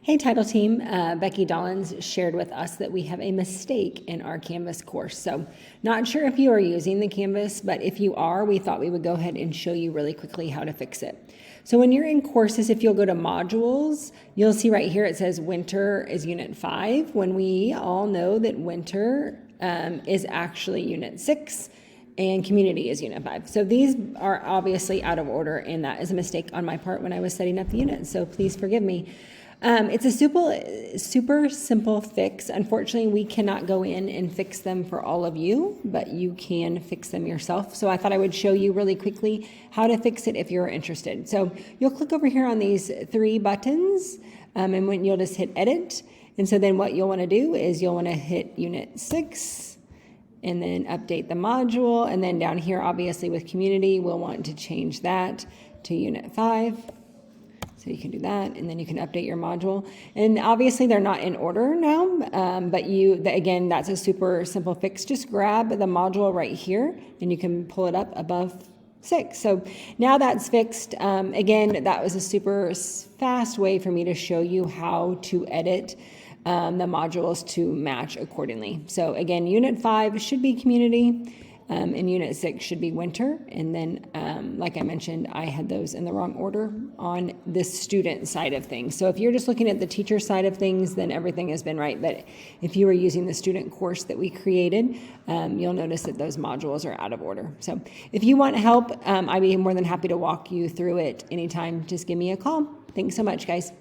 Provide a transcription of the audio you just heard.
Hey Title Team, Becky Dollins shared with us that we have a mistake in our Canvas course. So not sure if you are using the Canvas, but if you are, we thought we would go ahead and show you really quickly how to fix it. So when you're in courses, if you'll go to modules, you'll see right here it says winter is unit 5, when we all know that winter is actually unit 6 and community is unit 5. So these are obviously out of order, and that is a mistake on my part when I was setting up the unit. So please forgive me. It's a super simple fix. Unfortunately, we cannot go in and fix them for all of you, but you can fix them yourself. So I thought I would show you really quickly how to fix it if you're interested. So you'll click over here on these 3 buttons, and when you'll just hit edit. And so then what you'll want to do is you'll want to hit unit 6 and then update the module. And then down here, obviously with community, we'll want to change that to unit 5. So you can do that, and then you can update your module. And obviously they're not in order now, but again, that's a super simple fix. Just grab the module right here, and you can pull it up above 6. So now that's fixed. Again, that was a super fast way for me to show you how to edit the modules to match accordingly. So again, Unit 5 should be community. And Unit 6 should be winter. And then, like I mentioned, I had those in the wrong order on the student side of things. So if you're just looking at the teacher side of things, then everything has been right. But if you were using the student course that we created, you'll notice that those modules are out of order. So if you want help, I'd be more than happy to walk you through it anytime. Just give me a call. Thanks so much, guys.